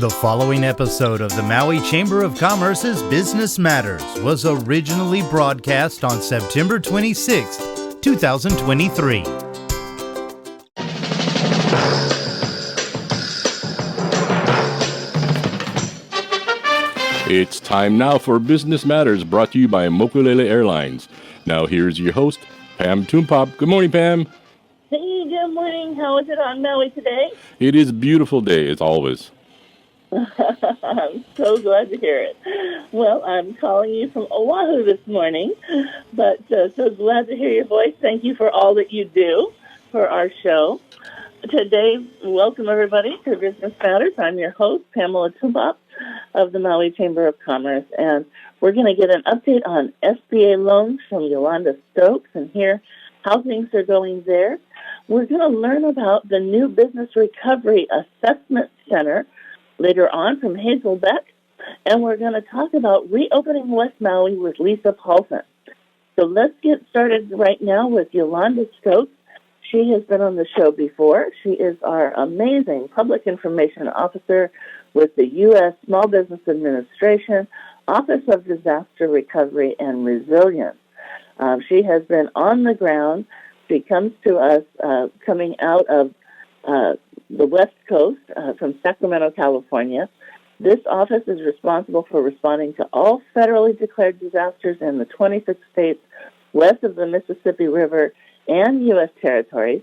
The following episode of the Maui Chamber of Commerce's Business Matters was originally broadcast on September 26, 2023. It's time now for Business Matters, brought to you by Mokulele Airlines. Now here's your host, Pam Toompop. Good morning, Pam. Hey, good morning. How is it on Maui today? It is a beautiful day, as always. I'm so glad to hear it. Well, I'm calling you from Oahu this morning, but so glad to hear your voice. Thank you for all that you do for our show. Today, welcome everybody to Business Matters. I'm your host, Pamela Toompop of the Maui Chamber of Commerce, and we're going to get an update on SBA loans from Yolanda Stokes and hear how things are going there. We're going to learn about the new Business Recovery Assessment Center later on from Hazel, Beck, and we're going to talk about reopening West Maui with Lisa Paulson. So let's get started right now with Yolanda Stokes. She has been on the show before. She is our amazing public information officer with the U.S. Small Business Administration, Office of Disaster Recovery and Resilience. She has been on the ground. She comes to us coming out of the West Coast from Sacramento, California. This office is responsible for responding to all federally declared disasters in the 26 states west of the Mississippi River and U.S. territories.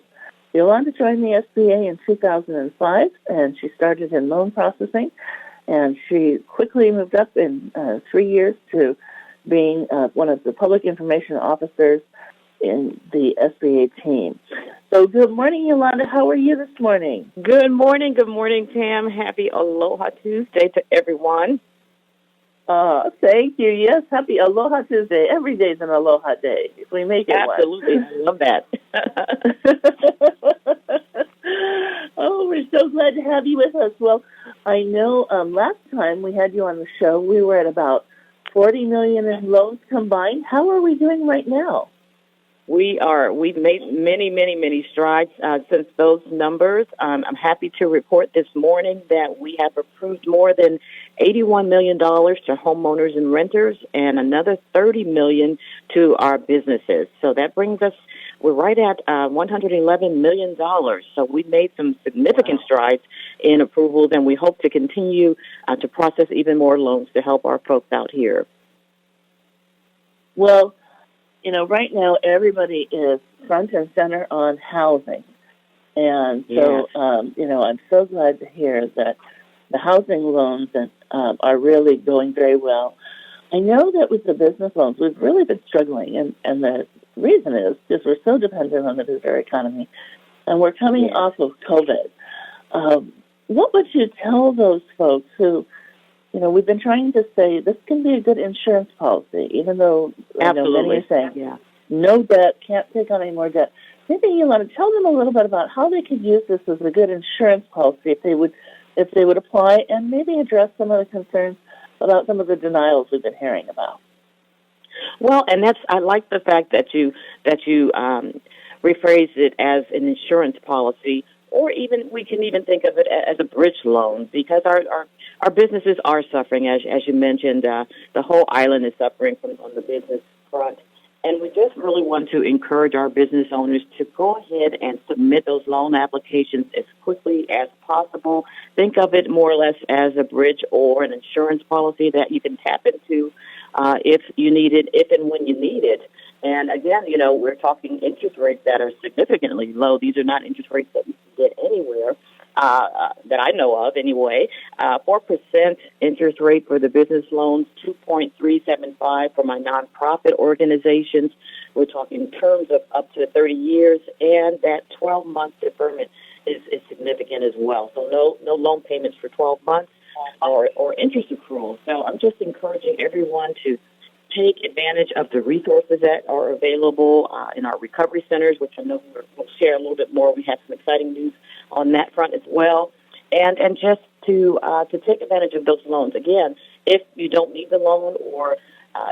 Yolanda joined the SBA in 2005, and she started in loan processing, and she quickly moved up in 3 years to being one of the public information officers in the SBA team. So good morning, Yolanda. How are you this morning? Good morning, Pam. Happy Aloha Tuesday to everyone. Thank you. Yes, happy Aloha Tuesday. Every day is an Aloha day, if we make it Absolutely. one. I love that. Oh, we're so glad to have you with us. Well, I know last time we had you on the show, we were at about $40 million in loans combined. How are we doing right now? We've made many strides since those numbers. I'm happy to report this morning that we have approved more than $81 million to homeowners and renters and another $30 million to our businesses. So that brings us, we're right at $111 million. So we've made some significant strides in approvals, and we hope to continue to process even more loans to help our folks out here. Well, you know, right now everybody is front and center on housing. And so, you know, I'm so glad to hear that the housing loans are really going very well. I know that with the business loans, we've really been struggling, and the reason is because we're so dependent on the visitor economy, and we're coming off of COVID. What would you tell those folks who, you know, we've been trying to say this can be a good insurance policy, even though I know many are saying no debt, can't take on any more debt. Maybe you want to tell them a little bit about how they could use this as a good insurance policy if they would apply, and maybe address some of the concerns about some of the denials we've been hearing about. Well, and I like the fact that you rephrased it as an insurance policy, or even we can even think of it as a bridge loan, because our businesses are suffering, as you mentioned. The whole island is suffering on the business front. And we just really want to encourage our business owners to go ahead and submit those loan applications as quickly as possible. Think of it more or less as a bridge or an insurance policy that you can tap into if you need it, if and when you need it. And again, you know, we're talking interest rates that are significantly low. These are not interest rates that you can get anywhere. That I know of anyway. 4% interest rate for the business loans, 2.375 for my nonprofit organizations. We're talking terms of up to 30 years, and that 12-month deferment is significant as well. So no loan payments for 12 months or interest accrual. So I'm just encouraging everyone to take advantage of the resources that are available in our recovery centers, which I know we'll share a little bit more. We have some exciting news on that front as well, and just to take advantage of those loans. Again, if you don't need the loan or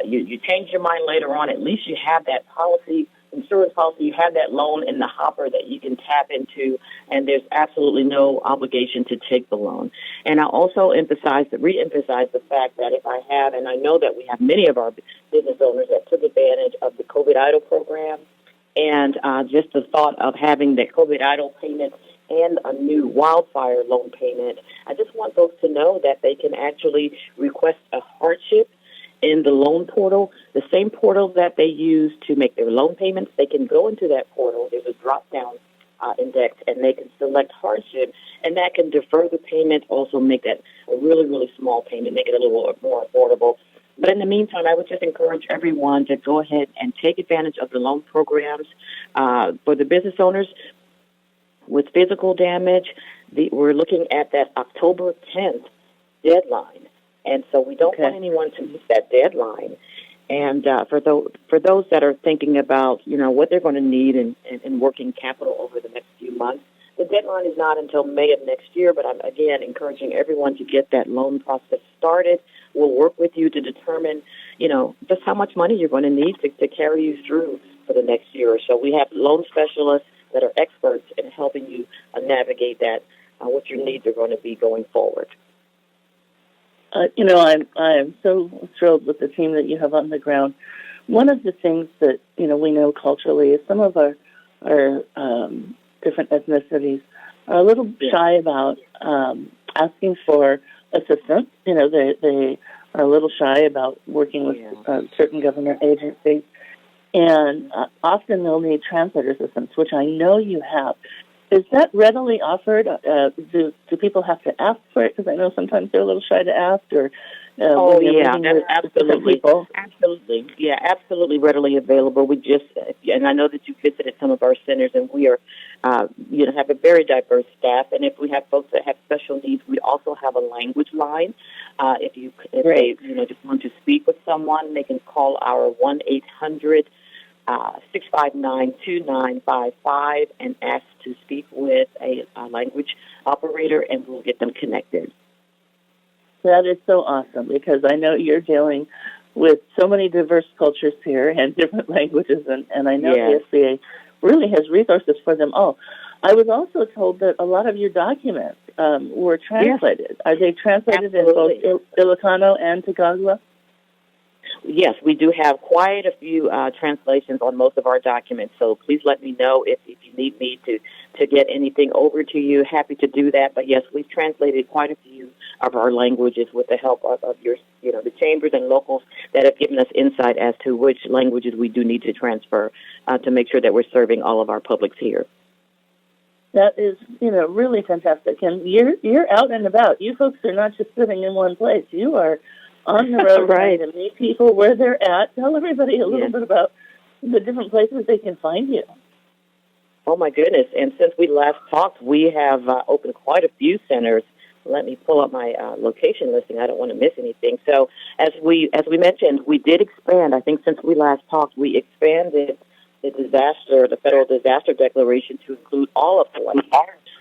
you change your mind later on, at least you have that insurance policy, you have that loan in the hopper that you can tap into, and there's absolutely no obligation to take the loan. And I also re-emphasize the fact that if I have, and I know that we have many of our business owners that took advantage of the COVID EIDL program, and just the thought of having the COVID EIDL payment and a new wildfire loan payment, I just want folks to know that they can actually request a hardship in the loan portal, the same portal that they use to make their loan payments. They can go into that portal. There's a drop-down index, and they can select hardship, and that can defer the payment, also make that a really, really small payment, make it a little more affordable. But in the meantime, I would just encourage everyone to go ahead and take advantage of the loan programs. For the business owners with physical damage, we're looking at that October 10th deadline. And so we don't want anyone to miss that deadline. And for those that are thinking about, what they're going to need in working capital over the next few months, the deadline is not until May of next year, but I'm, again, encouraging everyone to get that loan process started. We'll work with you to determine, just how much money you're going to need to carry you through for the next year or so. We have loan specialists that are experts in helping you navigate that, what your needs are going to be going forward. I'm so thrilled with the team that you have on the ground. One of the things that, we know culturally is some of our different ethnicities are a little shy about asking for assistance. They are a little shy about working with certain government agencies. And often they'll need translator assistance, which I know you have. Is that readily offered? Do people have to ask for it? Because I know sometimes they're a little shy to ask. Or absolutely, absolutely, absolutely readily available. We just, and I know that you visited some of our centers, and we are, have a very diverse staff. And if we have folks that have special needs, we also have a language line. If they just want to speak with someone, they can call our 1-800. 659-2955 and ask to speak with a language operator, and we'll get them connected. That is so awesome, because I know you're dealing with so many diverse cultures here and different languages, and I know the SBA really has resources for them all. I was also told that a lot of your documents were translated. Yes. Are they translated in both Ilocano and Tagalog? Yes, we do have quite a few translations on most of our documents, so please let me know if you need me to get anything over to you. Happy to do that. But yes, we've translated quite a few of our languages with the help of your, the chambers and locals that have given us insight as to which languages we do need to transfer to make sure that we're serving all of our publics here. That is, really fantastic. And you're out and about. You folks are not just sitting in one place. You are on the road trying to meet people where they're at. Tell everybody a little bit about the different places they can find you. Oh, my goodness. And since we last talked, we have opened quite a few centers. Let me pull up my location listing. I don't want to miss anything. So as we mentioned, we did expand. I think since we last talked, we expanded the federal disaster declaration to include all of Hawaii,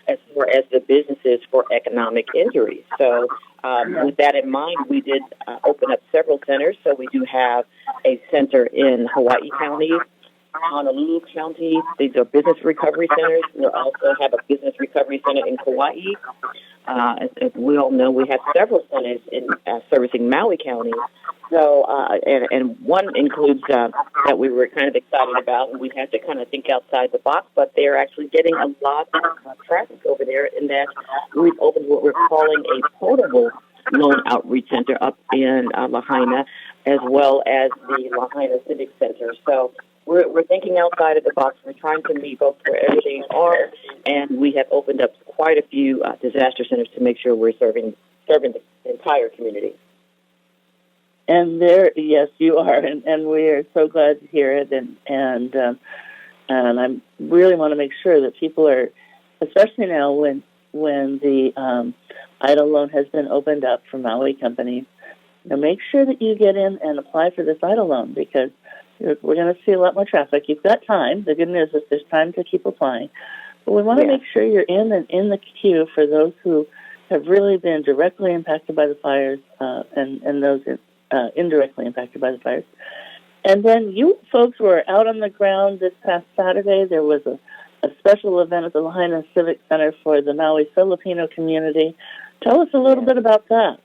as far as the businesses for economic injuries. So with that in mind, we did open up several centers. So we do have a center in Hawaii County, Honolulu County. These are business recovery centers. We also have a business recovery center in Kauai. As we all know, we have several centers in servicing Maui County. So, and one includes that we were kind of excited about, and we had to kind of think outside the box, but they're actually getting a lot of traffic over there in that we've opened what we're calling a portable loan outreach center up in Lahaina, as well as the Lahaina Civic Center. So we're thinking outside of the box. We're trying to meet folks wherever they are, and we have opened up quite a few disaster centers to make sure we're serving the entire community. And yes, you are, and we are so glad to hear it. And I really want to make sure that people are, especially now when the EIDL loan has been opened up for Maui companies, make sure that you get in and apply for this EIDL loan, because we're going to see a lot more traffic. You've got time. The good news is there's time to keep applying. But we want to make sure you're in the queue for those who have really been directly impacted by the fires and those indirectly impacted by the fires. And then you folks were out on the ground this past Saturday. There was a special event at the Lahaina Civic Center for the Maui Filipino community. Tell us a little bit about that.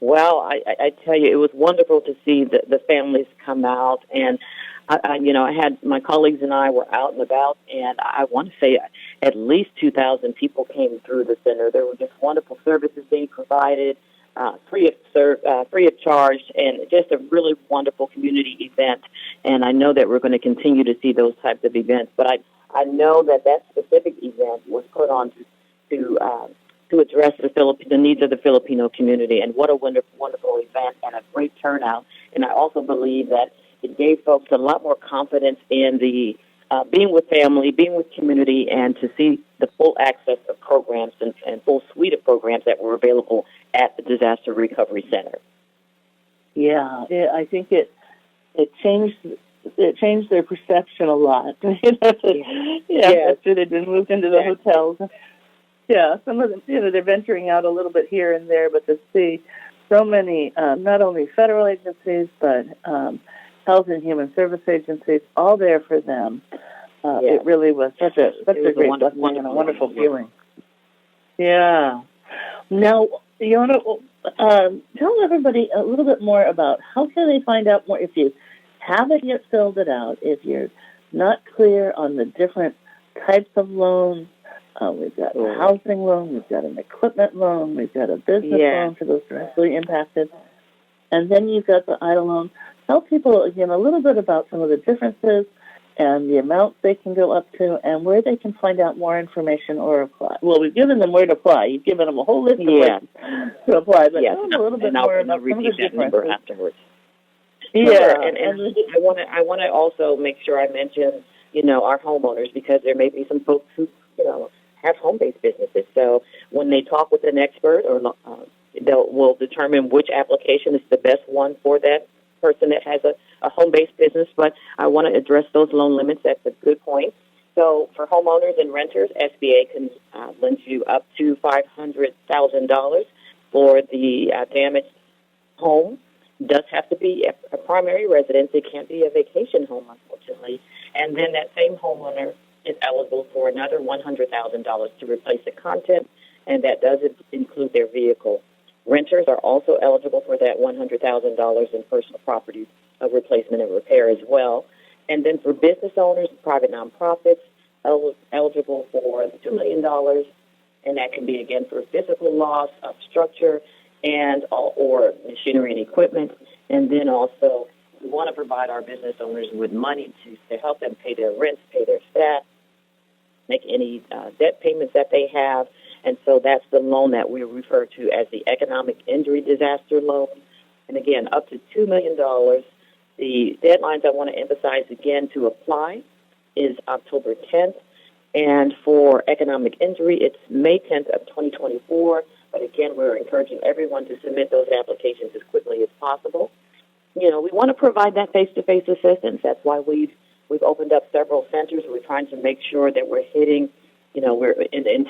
Well, I tell you, it was wonderful to see the families come out, and I had my colleagues and I were out and about, and I want to say at least 2,000 people came through the center. There were just wonderful services being provided, free of charge, and just a really wonderful community event. And I know that we're going to continue to see those types of events, but I know that specific event was put on to address the needs of the Filipino community. And what a wonderful event and a great turnout. And I also believe that it gave folks a lot more confidence in the being with family, being with community, and to see the full access of programs and full suite of programs that were available at the Disaster Recovery Center. Yeah, I think it changed their perception a lot. After they'd been moved into the hotels. Yeah, some of them, they're venturing out a little bit here and there, but to see so many, not only federal agencies, but health and human service agencies, all there for them. It really was such a great blessing and a wonderful feeling. Yeah. Now, Yolanda, tell everybody a little bit more about how can they find out more if you haven't yet filled it out, if you're not clear on the different types of loans. We've got a housing loan, we've got an equipment loan, we've got a business loan for those directly impacted, and then you've got the EIDL loan. Tell people, again, a little bit about some of the differences and the amounts they can go up to and where they can find out more information or apply. Well, we've given them where to apply. You've given them a whole list of ways to apply, but tell them a little bit more about some of the differences. Afterwards. Yeah, sure. And I want to also make sure I mention, our homeowners, because there may be some folks who, have home-based businesses. So when they talk with an expert, or will determine which application is the best one for that person that has a home-based business. But I want to address those loan limits. That's a good point. So for homeowners and renters, SBA can lend you up to $500,000 for the damaged home. It does have to be a primary residence. It can't be a vacation home, unfortunately. And then that same homeowner is eligible for another $100,000 to replace the content, and that does include their vehicle. Renters are also eligible for that $100,000 in personal property replacement and repair as well. And then for business owners, private nonprofits, eligible for $2 million, and that can be, again, for physical loss of structure and or machinery and equipment. And then also, we want to provide our business owners with money to help them pay their rents, pay their staff, make any debt payments that they have. And so that's the loan that we refer to as the economic injury disaster loan. And again, up to $2 million. The deadlines I want to emphasize again to apply is October 10th. And for economic injury, it's May 10th of 2024. But again, we're encouraging everyone to submit those applications as quickly as possible. We want to provide that face-to-face assistance. That's why we've opened up several centers. We're trying to make sure that we're hitting, we're in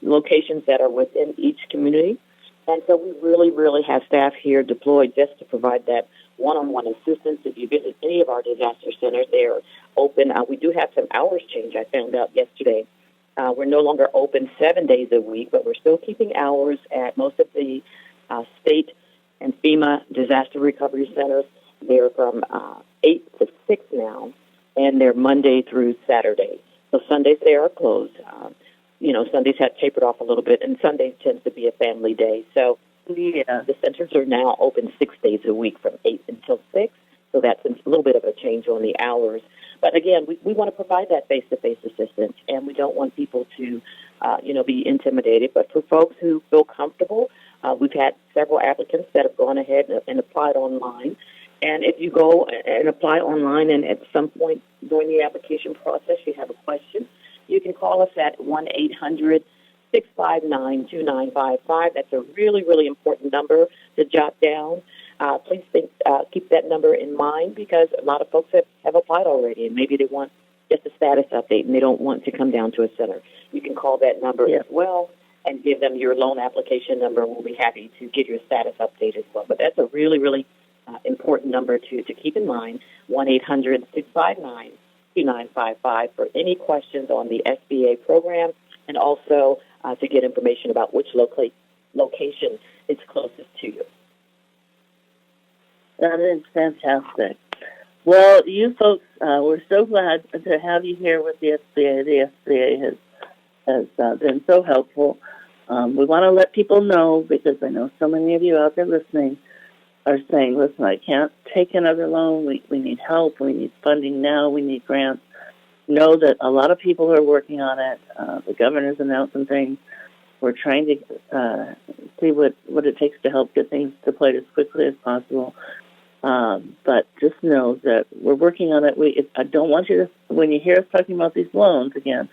locations that are within each community. And so we really, really have staff here deployed just to provide that one-on-one assistance. If you visit any of our disaster centers, they are open. We do have some hours change, I found out yesterday. We're no longer open 7 days a week, but we're still keeping hours at most of the state and FEMA disaster recovery centers. They're from 8 to 6 now, and they're Monday through Saturday. So Sundays they are closed. Sundays have tapered off a little bit, and Sundays tends to be a family day. So the centers are now open 6 days a week from 8 until 6. So that's a little bit of a change on the hours. But again, we want to provide that face-to-face assistance, and we don't want people to, be intimidated. But for folks who feel comfortable, we've had several applicants that have gone ahead and applied online. And if you go and apply online and at some point during the application process you have a question, you can call us at 1-800-659-2955. That's a really, really important number to jot down. Please keep that number in mind because a lot of folks have applied already and maybe they want just a status update and they don't want to come down to a center. You can call that number as well and give them your loan application number. We'll be happy to give you a status update as well. But that's a really, really important number to keep in mind, 1-800-659-2955 for any questions on the SBA program and also to get information about which location is closest to you. That is fantastic. Well, you folks, we're so glad to have you here with the SBA. The SBA has been so helpful. We want to let people know, because I know so many of you out there listening are saying, listen, I can't take another loan. We need help. We need funding now. We need grants. Know that a lot of people are working on it. The governor's announcing things. We're trying to see what it takes to help get things to play as quickly as possible. But just know that we're working on it. I don't want you to, when you hear us talking about these loans again,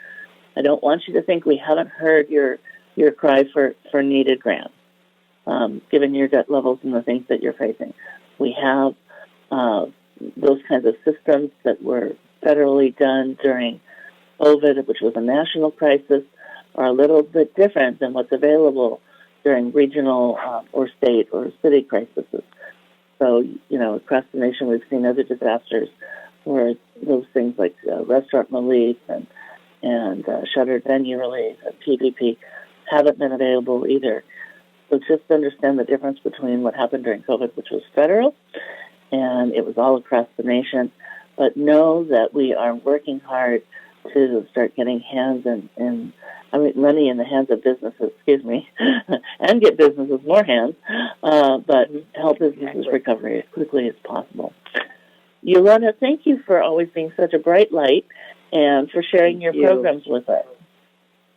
I don't want you to think we haven't heard your cry for needed grants, given your debt levels and the things that you're facing. We have those kinds of systems that were federally done during COVID, which was a national crisis, are a little bit different than what's available during regional or state or city crises. So, across the nation, we've seen other disasters where those things like restaurant relief and shuttered venue relief and PPP haven't been available either. So just understand the difference between what happened during COVID, which was federal, and it was all across the nation. But know that we are working hard to start getting money in the hands of businesses, and get businesses more hands, but help businesses recover as quickly as possible. Yolanda, thank you for always being such a bright light and for sharing your programs with us.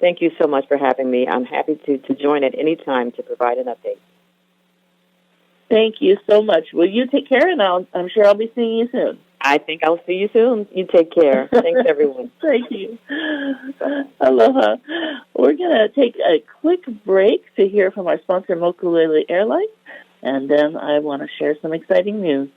Thank you so much for having me. I'm happy to join at any time to provide an update. Thank you so much. Well, you take care, and I'm sure I'll be seeing you soon. I think I'll see you soon. You take care. Thanks, everyone. Thank you. Aloha. We're going to take a quick break to hear from our sponsor, Mokulele Airlines, and then I want to share some exciting news.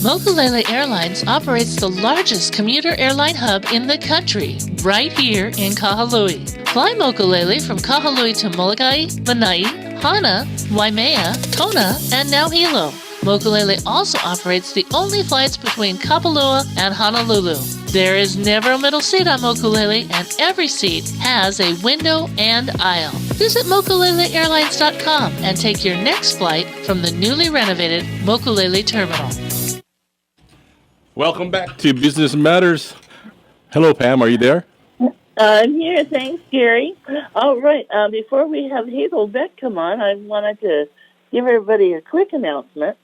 Mokulele Airlines operates the largest commuter airline hub in the country, right here in Kahului. Fly Mokulele from Kahului to Molokai, Lanai, Hana, Waimea, Kona, and now Hilo. Mokulele also operates the only flights between Kapalua and Honolulu. There is never a middle seat on Mokulele, and every seat has a window and aisle. Visit mokuleleairlines.com and take your next flight from the newly renovated Mokulele Terminal. Welcome back to Business Matters. Hello, Pam. Are you there? I'm here. Thanks, Gary. All right. Before we have Hazel Beck come on, I wanted to give everybody a quick announcement.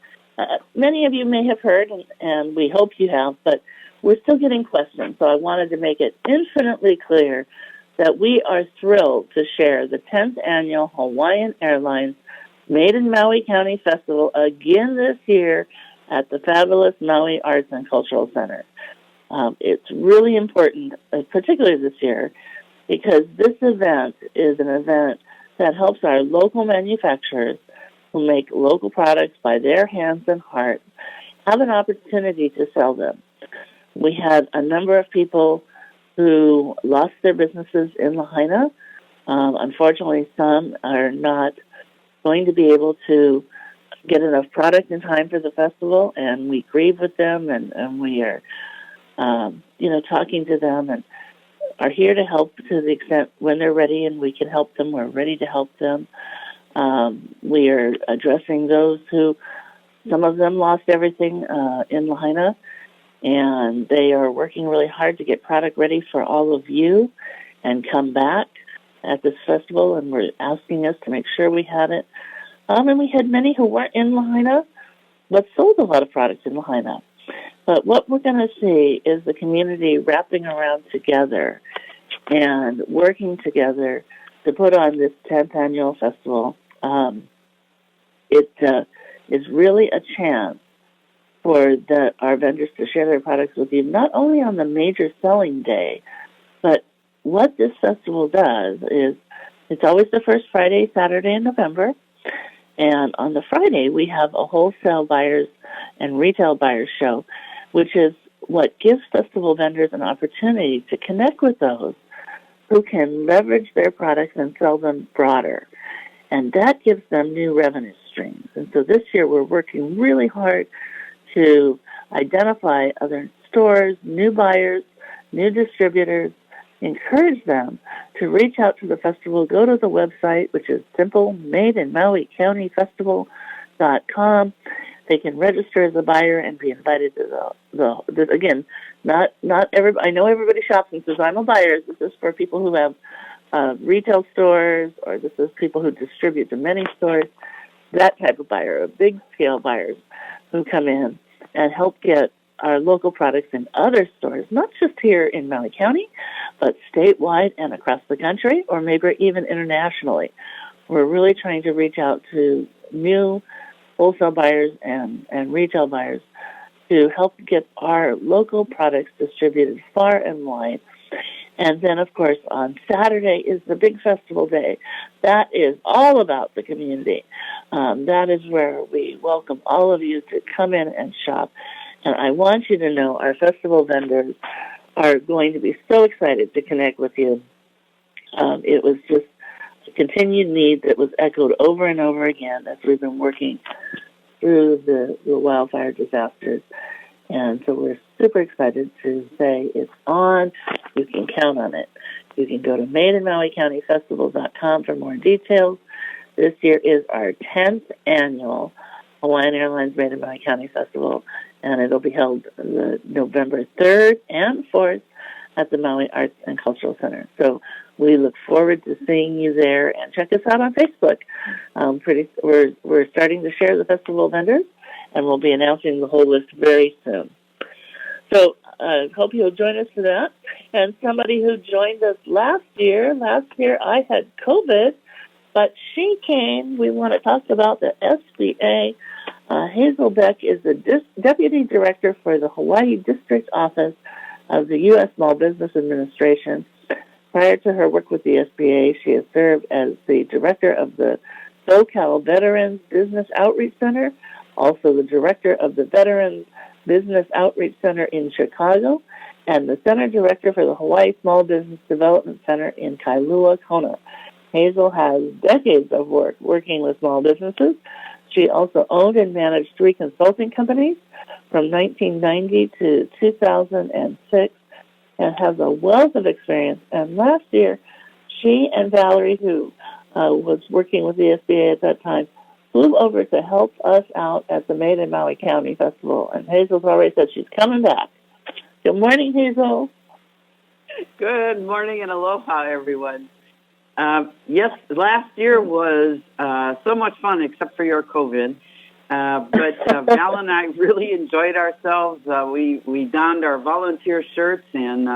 Many of you may have heard, and we hope you have, but we're still getting questions. So I wanted to make it infinitely clear that we are thrilled to share the 10th Annual Hawaiian Airlines Made in Maui County Festival again this year at the fabulous Maui Arts and Cultural Center. It's really important, particularly this year, because this event is an event that helps our local manufacturers who make local products by their hands and heart have an opportunity to sell them. We had a number of people who lost their businesses in Lahaina. Unfortunately, some are not going to be able to get enough product in time for the festival, and we grieve with them, and we are, talking to them and are here to help to the extent when they're ready and we can help them, we're ready to help them. We are addressing those who, some of them lost everything in Lahaina, and they are working really hard to get product ready for all of you and come back at this festival, and were asking us to make sure we had it. And we had many who weren't in Lahaina, but sold a lot of products in Lahaina. But what we're going to see is the community wrapping around together and working together to put on this 10th annual festival. It is really a chance for our vendors to share their products with you, not only on the major selling day, but what this festival does is it's always the first Friday, Saturday in November. And on the Friday, we have a wholesale buyers and retail buyers show, which is what gives festival vendors an opportunity to connect with those who can leverage their products and sell them broader. And that gives them new revenue streams. And so this year, we're working really hard to identify other stores, new buyers, new distributors, encourage them To reach out to the festival, go to the website, which is simple, madeinmauicountyfestival.com. They can register as a buyer and be invited to the again, not everybody. I know everybody shops and says, I'm a buyer. This is for people who have retail stores, or this is people who distribute to many stores. That type of buyer, big scale buyers who come in and help get our local products in other stores, not just here in Maui County, but statewide and across the country, or maybe even internationally. We're really trying to reach out to new wholesale buyers and retail buyers to help get our local products distributed far and wide. And then, of course, on Saturday is the big festival day. That is all about the community. That is where we welcome all of you to come in and shop. And I want you to know our festival vendors are going to be so excited to connect with you. It was just a continued need that was echoed over and over again as we've been working through the wildfire disasters. And so we're super excited to say it's on. You can count on it. You can go to madeinmauicountyfestival.com for more details. This year is our 10th annual Hawaiian Airlines Made in Maui County Festival, and it'll be held November 3rd and 4th at the Maui Arts and Cultural Center. So we look forward to seeing you there, and check us out on Facebook. We're starting to share the festival vendors, and we'll be announcing the whole list very soon. So I hope you'll join us for that. And somebody who joined us last year I had COVID, but she came. We want to talk about the SBA. Hazel Beck is the Deputy Director for the Hawaii District Office of the U.S. Small Business Administration. Prior to her work with the SBA, she has served as the Director of the SoCal Veterans Business Outreach Center, also the Director of the Veterans Business Outreach Center in Chicago, and the Center Director for the Hawaii Small Business Development Center in Kailua, Kona. Hazel has decades of work working with small businesses. She also owned and managed 3 consulting companies from 1990 to 2006 and has a wealth of experience. And last year, she and Valerie, who was working with the SBA at that time, flew over to help us out at the Made in Maui County Festival. And Hazel's already said she's coming back. Good morning, Hazel. Good morning and aloha, everyone. Yes, last year was so much fun, except for your COVID. But Val and I really enjoyed ourselves. We donned our volunteer shirts, and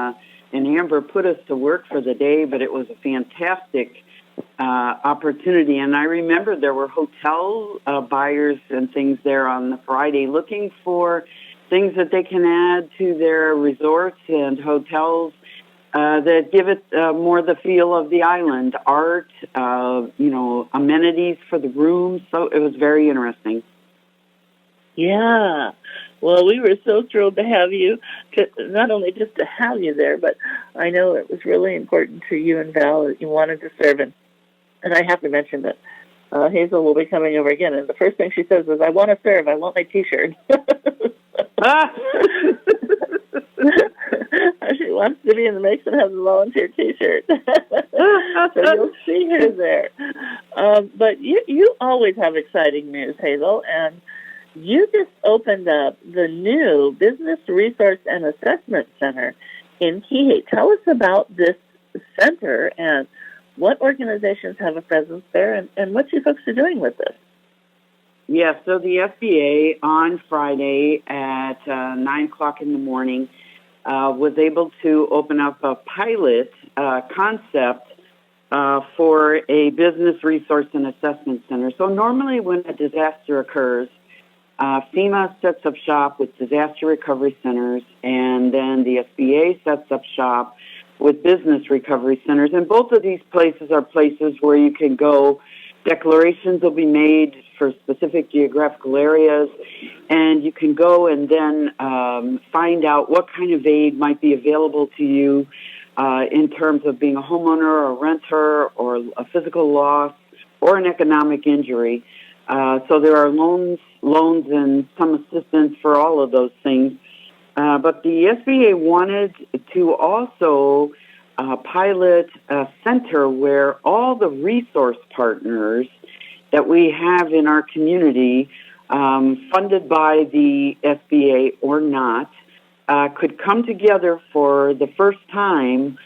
Amber put us to work for the day, but it was a fantastic opportunity. And I remember there were hotel buyers and things there on the Friday looking for things that they can add to their resorts and hotels that give it more the feel of the island, art, amenities for the rooms. So it was very interesting. Yeah. Well, we were so thrilled to have you, not only just to have you there, but I know it was really important to you and Val that you wanted to serve. And I have to mention that Hazel will be coming over again. And the first thing she says is, I want to serve. I want my T-shirt. She wants to be in the mix and has a volunteer T-shirt. So you'll see her there. But you always have exciting news, Hazel, and you just opened up the new Business Resource and Assessment Center in Kihei. Tell us about this center and what organizations have a presence there and what you folks are doing with this. Yes, so the SBA on Friday at 9 o'clock in the morning was able to open up a pilot concept for a Business Resource and Assessment Center. So normally when a disaster occurs, FEMA sets up shop with disaster recovery centers, and then the SBA sets up shop with business recovery centers. And both of these places are places where you can go. Declarations will be made for specific geographical areas, and you can go and then find out what kind of aid might be available to you in terms of being a homeowner or a renter or a physical loss or an economic injury. So there are loans and some assistance for all of those things. But the SBA wanted to also pilot center where all the resource partners that we have in our community, funded by the SBA or not, could come together for the first time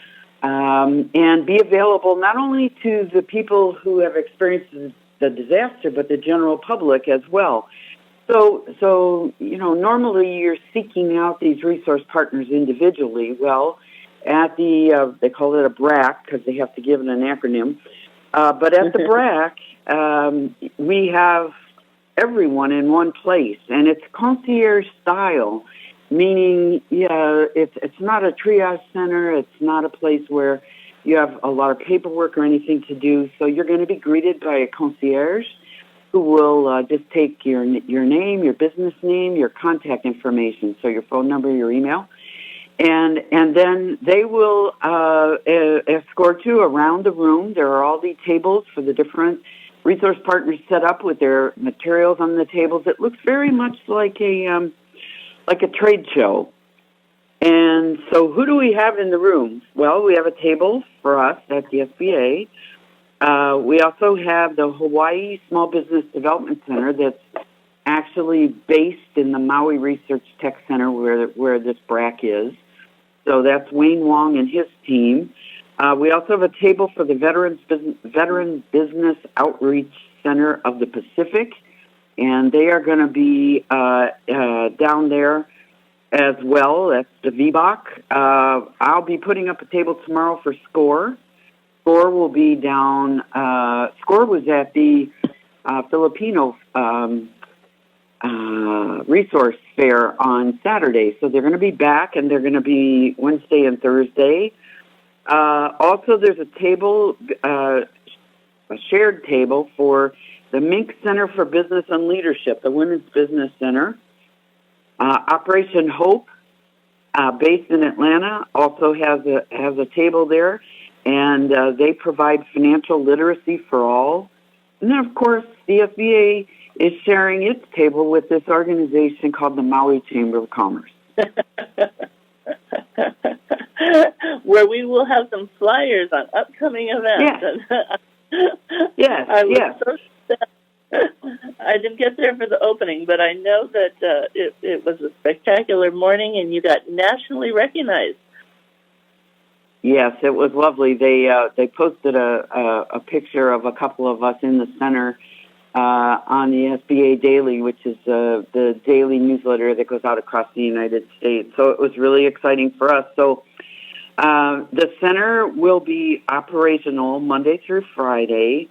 and be available not only to the people who have experienced the disaster, but the general public as well. So normally you're seeking out these resource partners individually. Well, at the they call it a BRAC because they have to give it an acronym. But at the BRAC, we have everyone in one place, and it's concierge style, meaning it's not a triage center. It's not a place where you have a lot of paperwork or anything to do. So you're going to be greeted by a concierge who will just take your name, your business name, your contact information, so your phone number, your email, and then they will escort you around the room. There are all the tables for the different resource partners set up with their materials on the tables. It looks very much like a trade show. And so who do we have in the room? Well, we have a table for us at the SBA. We also have the Hawaii Small Business Development Center that's actually based in the Maui Research Tech Center where this BRAC is. So that's Wayne Wong and his team. We also have a table for the Veteran Business Outreach Center of the Pacific, and they are going to be down there as well. That's the VBOC. I'll be putting up a table tomorrow for SCORE. SCORE will be down. SCORE was at the Filipino resource fair on Saturday, so they're going to be back, and they're going to be Wednesday and Thursday. Also, there's a table, a shared table for the Mink Center for Business and Leadership, the Women's Business Center. Operation Hope, based in Atlanta, also has a table there, and they provide financial literacy for all. And then, of course, the SBA is sharing its table with this organization called the Maui Chamber of Commerce. Where we will have some flyers on upcoming events. Yes. Yes. So sad. I didn't get there for the opening, but I know that it was a spectacular morning, and you got nationally recognized. Yes, it was lovely. They posted a picture of a couple of us in the center on the SBA Daily, which is the daily newsletter that goes out across the United States. So it was really exciting for us. So the center will be operational Monday through Friday.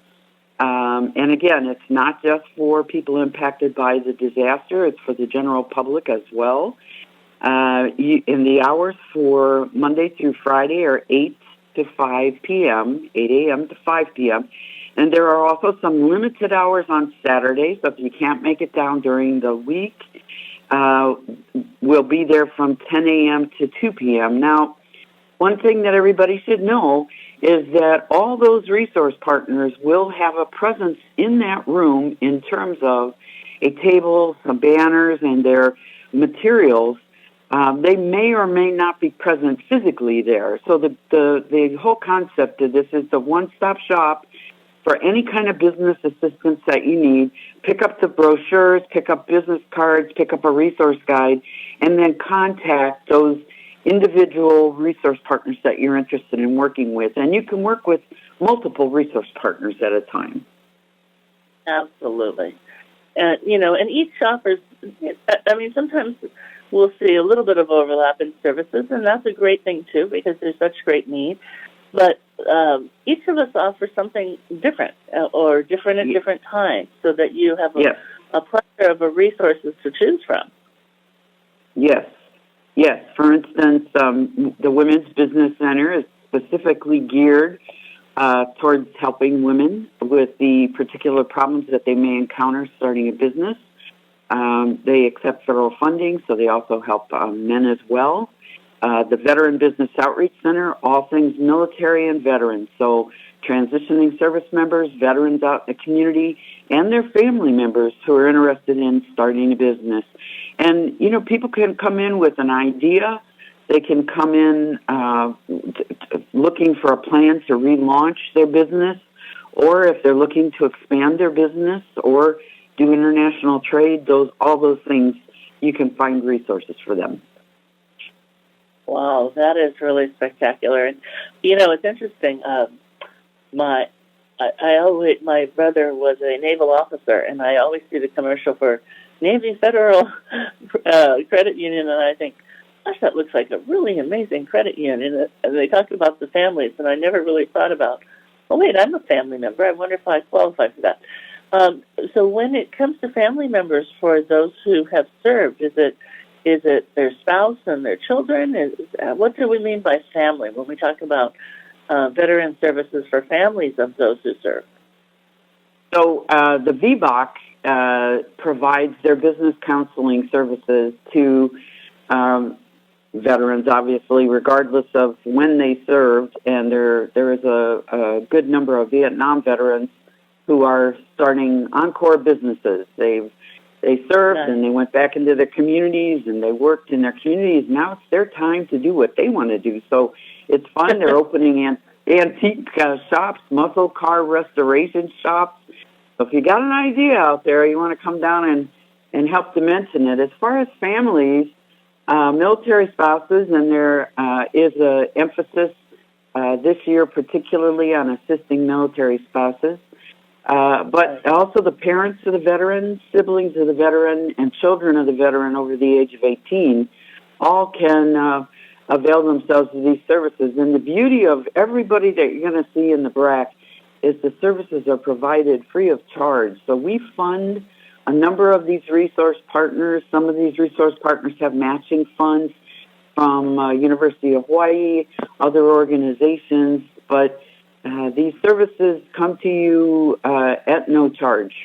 And again, it's not just for people impacted by the disaster. It's for the general public as well. And the hours for Monday through Friday are 8 to 5 p.m., 8 a.m. to 5 p.m., and there are also some limited hours on Saturdays, so if you can't make it down during the week, we'll be there from 10 a.m. to 2 p.m. Now, one thing that everybody should know is that all those resource partners will have a presence in that room in terms of a table, some banners, and their materials. They may or may not be present physically there. So the whole concept of this is the one-stop shop for any kind of business assistance that you need. Pick up the brochures, pick up business cards, pick up a resource guide, and then contact those individual resource partners that you're interested in working with. And you can work with multiple resource partners at a time. Absolutely. And each offers, sometimes we'll see a little bit of overlap in services, and that's a great thing, too, because there's such great need. But each of us offers something different or different at different times so that you have a plethora of resources to choose from. Yes. For instance, the Women's Business Center is specifically geared towards helping women with the particular problems that they may encounter starting a business. They accept federal funding, so they also help men as well. The Veteran Business Outreach Center, all things military and veterans, so transitioning service members, veterans out in the community, and their family members who are interested in starting a business. And, people can come in with an idea They can come in looking for a plan to relaunch their business, or if they're looking to expand their business or do international trade, all those things, you can find resources for them. Wow, that is really spectacular. And it's interesting. My brother was a naval officer, and I always see the commercial for Navy Federal Credit Union, and I think, gosh, that looks like a really amazing credit union. And they talk about the families, and I never really thought about, oh, wait, I'm a family member. I wonder if I qualify for that. So when it comes to family members for those who have served, is it their spouse and their children? What do we mean by family when we talk about veteran services for families of those who serve? So the VBOC provides their business counseling services to veterans, obviously, regardless of when they served. And there is a good number of Vietnam veterans who are starting encore businesses. They served and they went back into their communities and they worked in their communities. Now it's their time to do what they want to do. So it's fun. They're opening antique shops, muscle car restoration shops. So if you got an idea out there, you want to come down and help to mention it. As far as families, military spouses, and there is an emphasis this year particularly on assisting military spouses. But also the parents of the veteran, siblings of the veteran, and children of the veteran over the age of 18 all can avail themselves of these services. And the beauty of everybody that you're going to see in the BRAC is the services are provided free of charge. So we fund a number of these resource partners. Some of these resource partners have matching funds from University of Hawaii, other organizations, but these services come to you at no charge.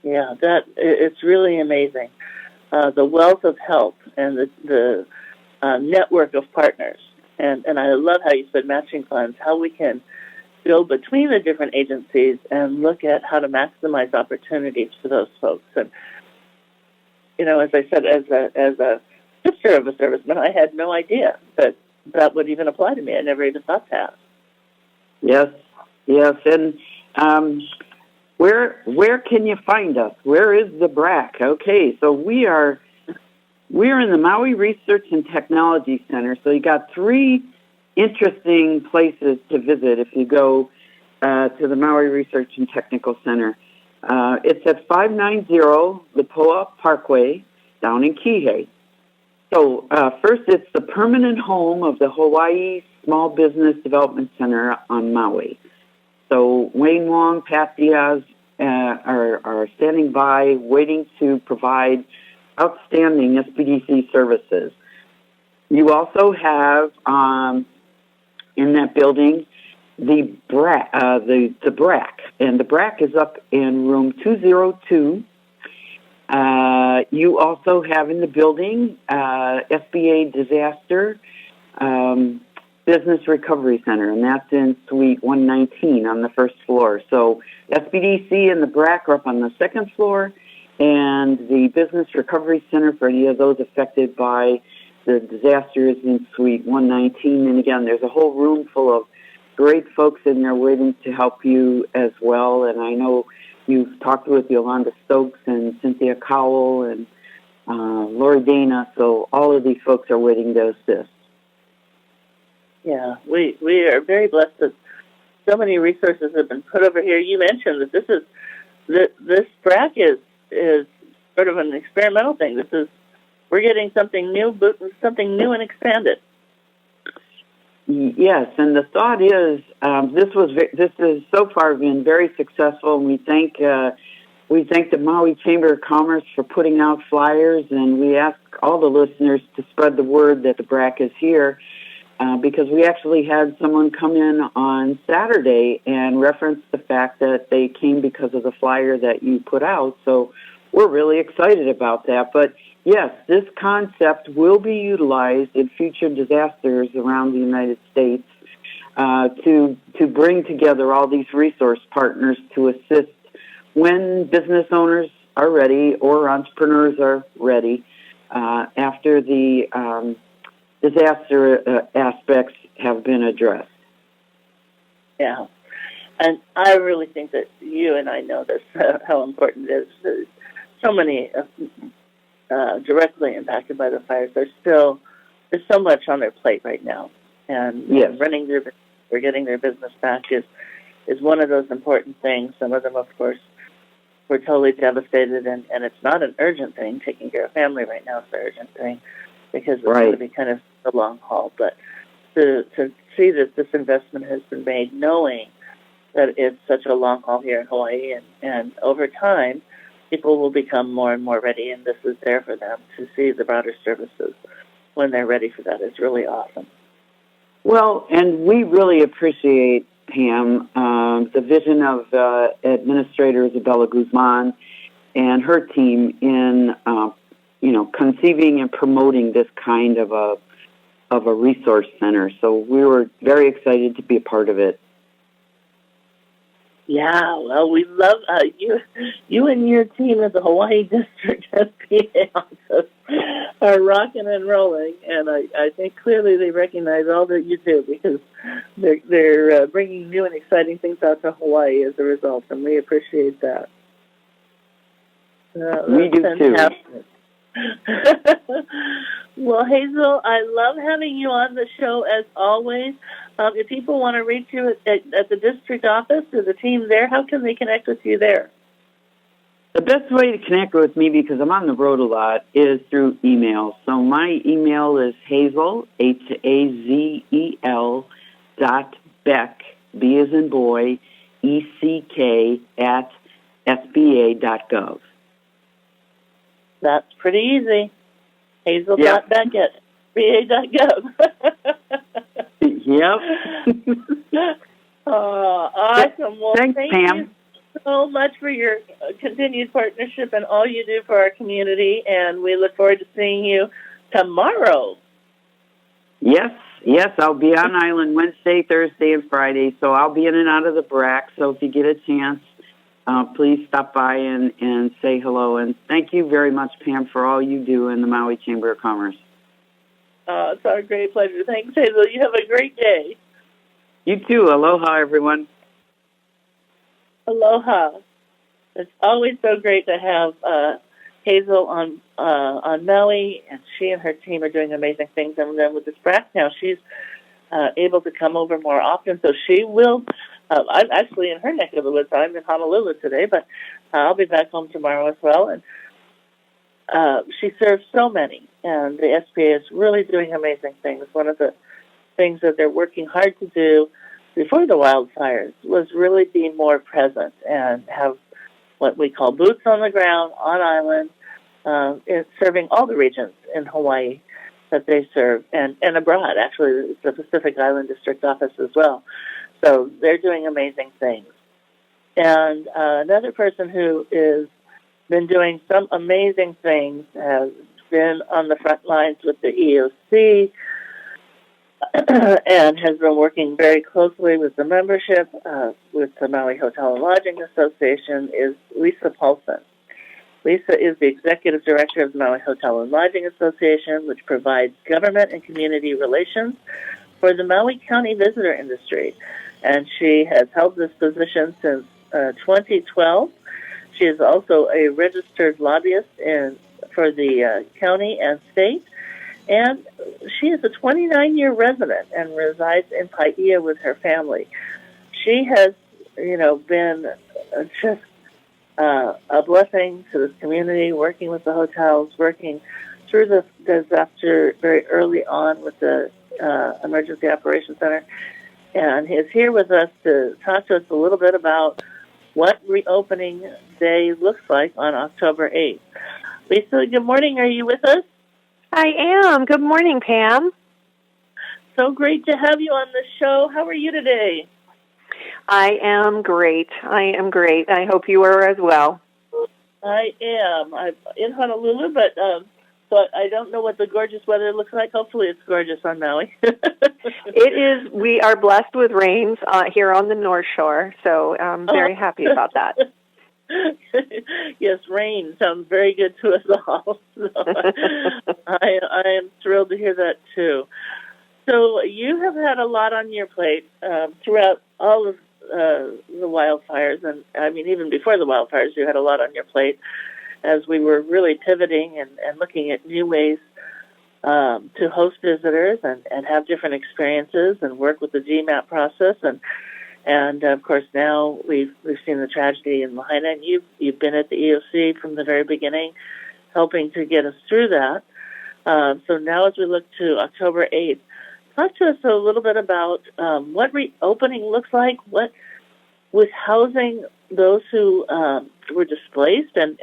Yeah, it's really amazing. The wealth of help and the network of partners. And I love how you said matching funds, how we can build between the different agencies and look at how to maximize opportunities for those folks. And, as I said, as a sister of a serviceman, I had no idea that would even apply to me. I never even thought to ask. Yes, and where can you find us? Where is the BRAC? Okay, so we're in the Maui Research and Technology Center. So you got 3 interesting places to visit if you go to the Maui Research and Technical Center. It's at 590 Lipoa Parkway down in Kihei. So first, it's the permanent home of the Hawaii Small Business Development Center on Maui. So Wayne Wong, Pat Diaz are standing by, waiting to provide outstanding SBDC services. You also have in that building the BRAC, and the BRAC is up in room 202. You also have in the building SBA Disaster Business Recovery Center, and that's in Suite 119 on the first floor. So SBDC and the BRAC are up on the second floor, and the Business Recovery Center for any of those affected by the disaster is in Suite 119. And again, there's a whole room full of great folks in there waiting to help you as well. And I know you've talked with Yolanda Stokes and Cynthia Cowell and Lori Dana, so all of these folks are waiting to assist. Yeah, we are very blessed that so many resources have been put over here. You mentioned that this BRAC is sort of an experimental thing. We're getting something new and expanded. Yes, and the thought is this has so far been very successful, and we thank the Maui Chamber of Commerce for putting out flyers, and we ask all the listeners to spread the word that the BRAC is here, because we actually had someone come in on Saturday and reference the fact that they came because of the flyer that you put out. So we're really excited about that. But yes, this concept will be utilized in future disasters around the United States to bring together all these resource partners to assist when business owners are ready or entrepreneurs are ready after the disaster aspects have been addressed. Yeah. And I really think that you and I know this, how important it is. So many directly impacted by the fires. There's so much on their plate right now. And yes. running their business or getting their business back is one of those important things. Some of them, of course, were totally devastated, and it's not an urgent thing. Taking care of family right now is the urgent thing because it's going to be kind of a long haul. But to see that this investment has been made knowing that it's such a long haul here in Hawaii, and over time, people will become more and more ready, and this is there for them to see the broader services when they're ready for that. It's really awesome. Well, and we really appreciate, Pam, the vision of Administrator Isabella Guzman and her team in, conceiving and promoting this kind of a resource center. So we were very excited to be a part of it. Yeah, well, we love you and your team at the Hawaii District SPA office are rocking and rolling, and I think clearly they recognize all that you do because they're bringing new and exciting things out to Hawaii as a result, and we appreciate that. We do fantastic. Too. Well, Hazel, I love having you on the show as always. If people want to reach you at the district office or the team there, how can they connect with you there? The best way to connect with me, because I'm on the road a lot, is through email. So my email is Hazel, Hazel, .Beck, B as in boy, ECK, @SBA.gov. That's pretty easy. Hazel.Beck at SBA.gov. Yep. Awesome. Well, thanks, thank Pam. you so much for your continued partnership and all you do for our community, and we look forward to seeing you tomorrow. Yes, I'll be on island Wednesday, Thursday, and Friday, so I'll be in and out of the BRAC, so if you get a chance, please stop by and say hello. And thank you very much, Pam, for all you do in the Maui Chamber of Commerce. It's our great pleasure. Thanks, Hazel. You have a great day. You too. Aloha, everyone. Aloha. It's always so great to have Hazel on Maui, and she and her team are doing amazing things. And then with this BRAC now, she's able to come over more often, so she will. I'm actually in her neck of the woods. I'm in Honolulu today, but I'll be back home tomorrow as well. And she serves so many, and the SPA is really doing amazing things. One of the things that they're working hard to do before the wildfires was really be more present and have what we call boots on the ground on island, serving all the regions in Hawaii that they serve, and abroad. Actually, it's the Pacific Island District Office as well. So they're doing amazing things. And another person who is been doing some amazing things has been on the front lines with the EOC and has been working very closely with the membership, with the Maui Hotel and Lodging Association, is Lisa Paulson. Lisa is the Executive Director of the Maui Hotel and Lodging Association, which provides government and community relations for the Maui County visitor industry. And she has held this position since 2012. She is also a registered lobbyist for the county and state. And she is a 29-year resident and resides in Paia with her family. She has, been just a blessing to this community, working with the hotels, working through the disaster very early on with the Emergency Operations Center. And is here with us to talk to us a little bit about what reopening day looks like on October 8th. Lisa, good morning. Are you with us? I am. Good morning, Pam. So great to have you on the show. How are you today? I am great. I hope you are as well. I am. I'm in Honolulu, but I don't know what the gorgeous weather looks like. Hopefully it's gorgeous on Maui. It is. We are blessed with rains here on the North Shore, so I'm very happy about that. Yes, rain sounds very good to us all. So I am thrilled to hear that too. So you have had a lot on your plate throughout all of the wildfires, and I mean even before the wildfires, you had a lot on your plate as we were really pivoting and looking at new ways to host visitors and have different experiences and work with the GMAP process and of course now we've seen the tragedy in Lahaina, and you've been at the EOC from the very beginning, helping to get us through that. So now as we look to October 8th, talk to us a little bit about what reopening looks like, what with housing those who were displaced and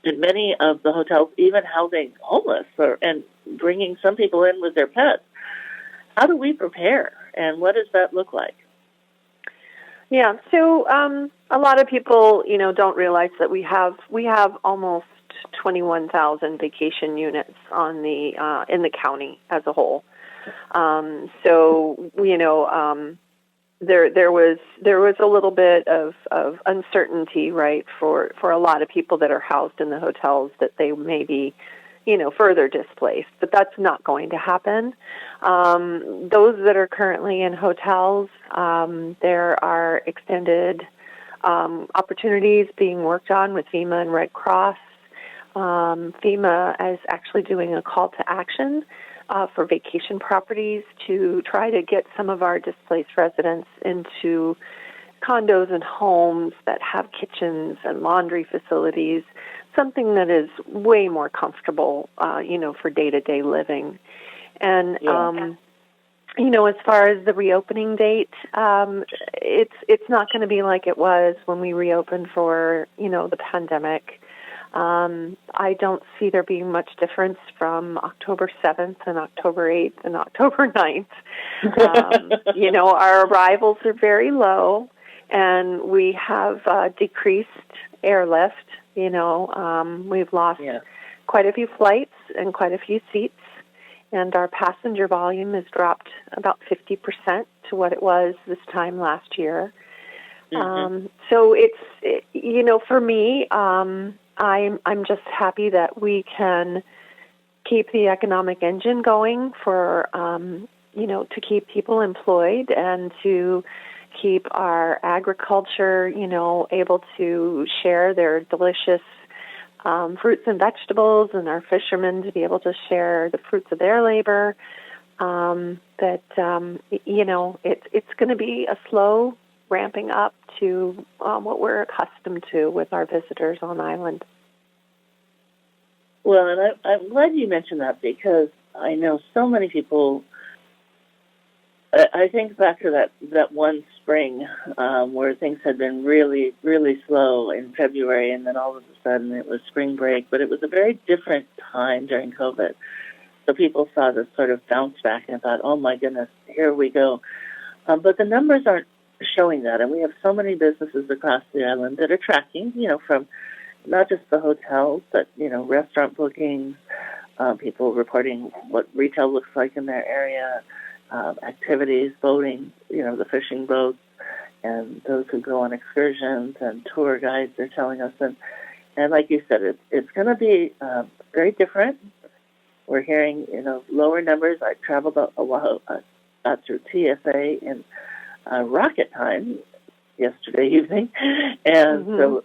many of the hotels even housing homeless and bringing some people in with their pets. How do we prepare, and what does that look like? Yeah, so a lot of people, don't realize that we have almost 21,000 vacation units on the in the county as a whole. There was a little bit of uncertainty, right, for a lot of people that are housed in the hotels that they may be, further displaced, but that's not going to happen. Those that are currently in hotels, there are extended opportunities being worked on with FEMA and Red Cross. FEMA is actually doing a call to action for vacation properties to try to get some of our displaced residents into condos and homes that have kitchens and laundry facilities, something that is way more comfortable, for day-to-day living. And, as far as the reopening date, it's not going to be like it was when we reopened for, the pandemic. I don't see there being much difference from October 7th and October 8th and October 9th. Our arrivals are very low, and we have decreased airlift. We've lost quite a few flights and quite a few seats, and our passenger volume has dropped about 50% to what it was this time last year. Mm-hmm. So it's, for me, I'm just happy that we can keep the economic engine going for, to keep people employed and to keep our agriculture, able to share their delicious fruits and vegetables, and our fishermen to be able to share the fruits of their labor. It's going to be a slow ramping up to what we're accustomed to with our visitors on island. Well, and I'm glad you mentioned that, because I know so many people. I think back to that one spring where things had been really, really slow in February, and then all of a sudden it was spring break. But it was a very different time during COVID. So people saw this sort of bounce back and thought, oh, my goodness, here we go. But the numbers aren't showing that. And we have so many businesses across the island that are tracking, from not just the hotels, but, restaurant bookings, people reporting what retail looks like in their area, activities, boating, the fishing boats, and those who go on excursions, and tour guides are telling us. And like you said, it's going to be very different. We're hearing, lower numbers. I traveled Oahu, got through TSA in rocket time yesterday evening. And so,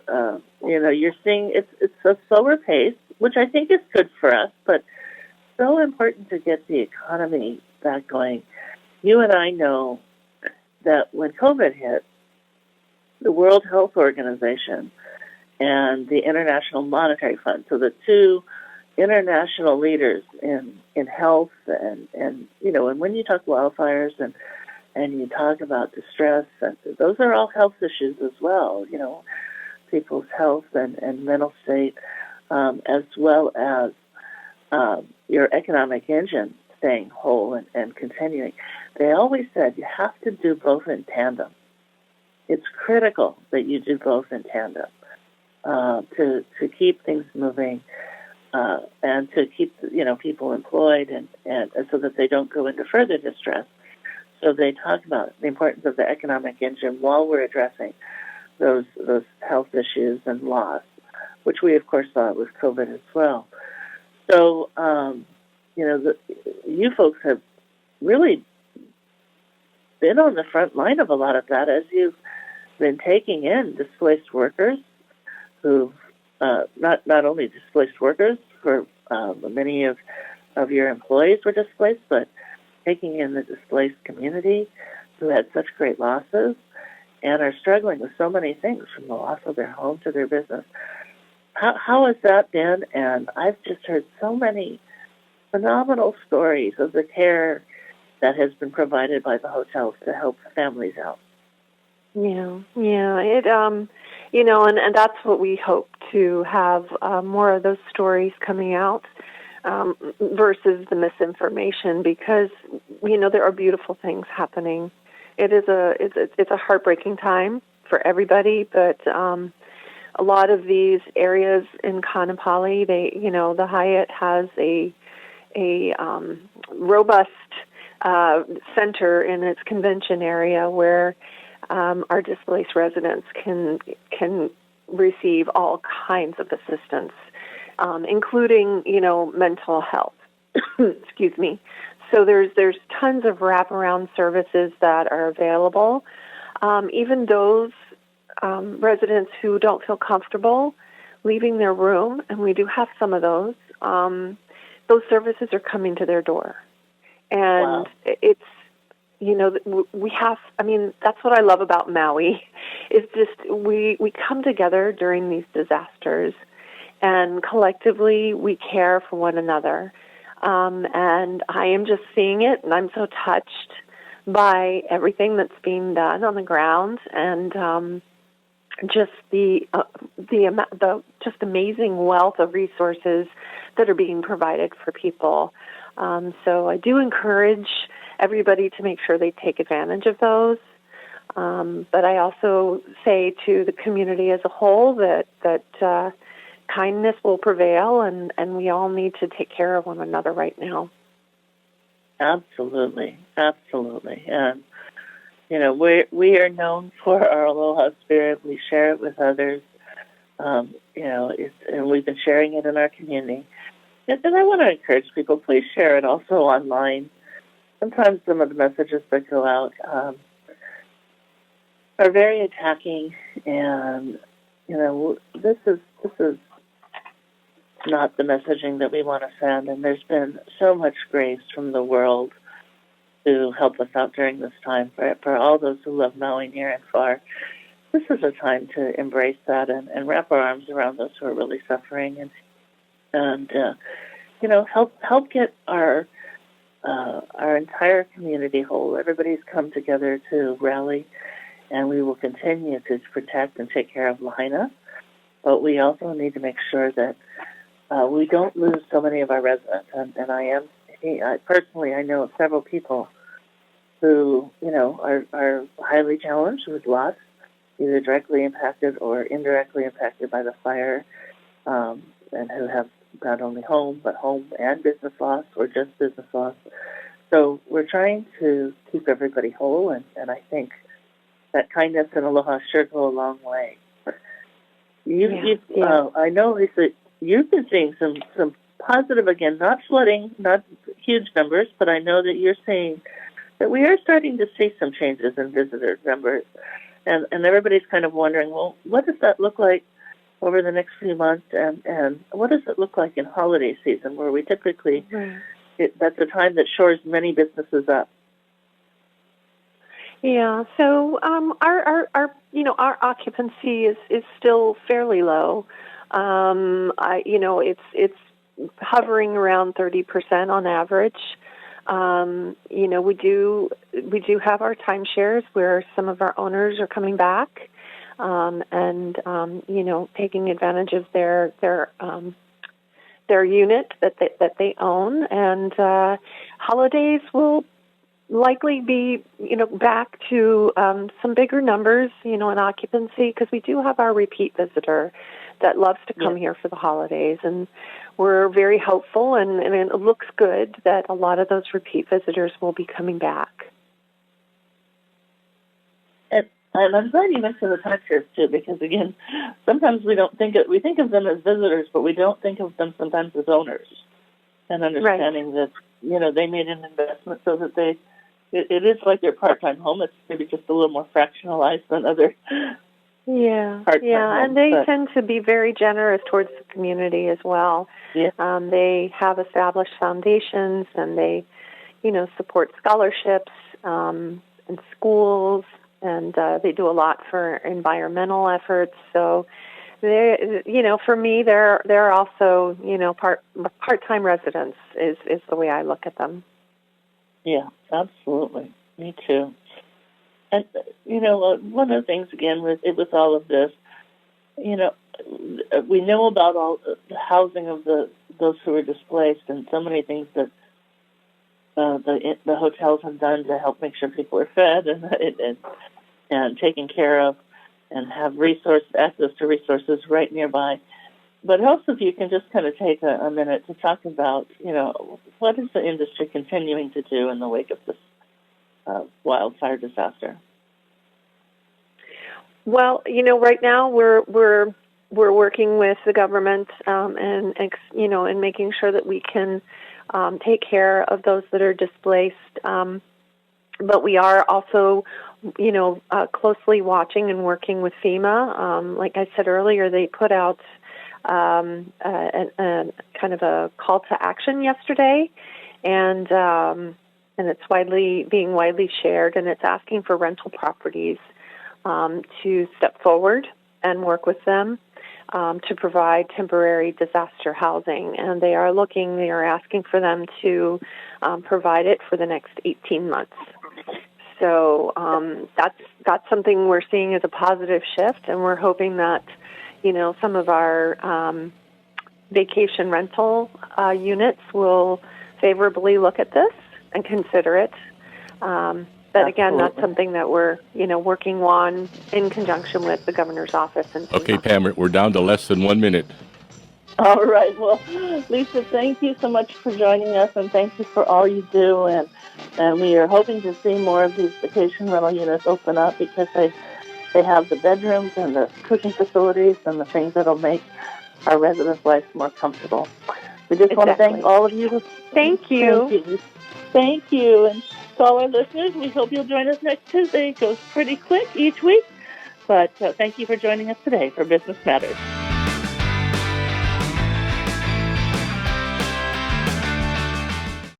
you're seeing it's a slower pace, which I think is good for us, but so important to get the economy back going. You and I know that when COVID hit, the World Health Organization and the International Monetary Fund, so the two international leaders in health and when you talk wildfires and you talk about distress, those are all health issues as well, people's health and mental state, as well as your economic engine staying whole and continuing. They always said you have to do both in tandem. It's critical that you do both in tandem to keep things moving and to keep people employed and so that they don't go into further distress. So they talk about the importance of the economic engine while we're addressing those health issues and loss, which we of course saw with COVID as well. So you folks have really been on the front line of a lot of that as you've been taking in displaced workers who not only displaced workers for many of your employees were displaced, but taking in the displaced community who had such great losses and are struggling with so many things, from the loss of their home to their business. How has that been? And I've just heard so many phenomenal stories of the care that has been provided by the hotels to help families out. Yeah. It, and that's what we hope to have more of those stories coming out versus the misinformation, because there are beautiful things happening. It's a heartbreaking time for everybody, but a lot of these areas in Kaanapali, the Hyatt has a robust center in its convention area where our displaced residents can receive all kinds of assistance, including mental health. Excuse me. So there's tons of wraparound services that are available. Even those residents who don't feel comfortable leaving their room, and we do have some of those services are coming to their door. And wow. It's, that's what I love about Maui, is just we come together during these disasters, and collectively we care for one another. And I am just seeing it, and I'm so touched by everything that's being done on the ground, and just the just amazing wealth of resources that are being provided for people. So I do encourage everybody to make sure they take advantage of those. But I also say to the community as a whole that kindness will prevail, and we all need to take care of one another right now. Absolutely. And, we are known for our aloha spirit. We share it with others, and we've been sharing it in our community. And I want to encourage people, please share it also online. Sometimes some of the messages that go out are very attacking, and, this is not the messaging that we want to send. And there's been so much grace from the world to help us out during this time. For all those who love Maui near and far, this is a time to embrace that and wrap our arms around those who are really suffering, and help get our entire community whole. Everybody's come together to rally, and we will continue to protect and take care of Lahaina. But we also need to make sure that we don't lose so many of our residents. And I personally know of several people who, are highly challenged with loss, either directly impacted or indirectly impacted by the fire, and who have not only home and business loss, or just business loss. So we're trying to keep everybody whole, and I think that kindness and aloha sure go a long way. I know, Lisa, you've been seeing some positive, again, not flooding, not huge numbers, but I know that you're saying that we are starting to see some changes in visitor numbers. And everybody's kind of wondering, well, what does that look like over the next few months, and what does it look like in holiday season, where we typically, that's a time that shores many businesses up? Yeah, so our occupancy is still fairly low. It's hovering around 30% on average. We do have our timeshares where some of our owners are coming back, and taking advantage of their unit that they own, and holidays will likely be back to some bigger numbers in occupancy, because we do have our repeat visitor that loves to come here for the holidays, and we're very hopeful, and it looks good that a lot of those repeat visitors will be coming back. And And I'm glad you mentioned the timeshares too, because again, sometimes we think of them as visitors, but we don't think of them sometimes as owners. And understanding that they made an investment so that it is like their part-time home. It's maybe just a little more fractionalized than other part-time homes. And they tend to be very generous towards the community as well. Yeah. They have established foundations, and they, support scholarships and schools, and they do a lot for environmental efforts. So, they, for me, they're also, part-time residents is the way I look at them. Yeah, absolutely. Me too. And one of the things again with all of this, we know about all the housing of those who are displaced, and so many things that the hotels have done to help make sure people are fed and taken care of, and have access to resources right nearby. But also, if you can just kind of take a minute to talk about, what is the industry continuing to do in the wake of this wildfire disaster? Well, right now we're working with the government and making sure that we can take care of those that are displaced. But we are also, closely watching and working with FEMA. Like I said earlier, they put out a kind of a call to action yesterday, and it's being widely shared, and it's asking for rental properties to step forward and work with them to provide temporary disaster housing. And they are asking for them to provide it for the next 18 months. So that's something we're seeing as a positive shift, and we're hoping that, some of our vacation rental units will favorably look at this and consider it. But again, that's something that we're, working on in conjunction with the governor's office. And okay, Pam, we're down to less than 1 minute. All right. Well, Lisa, thank you so much for joining us, and thank you for all you do. And we are hoping to see more of these vacation rental units open up, because they have the bedrooms and the cooking facilities and the things that will make our residents' lives more comfortable. We just want to thank all of you. Thank you. Thank you. And to all our listeners, we hope you'll join us next Tuesday. It goes pretty quick each week. But thank you for joining us today for Business Matters.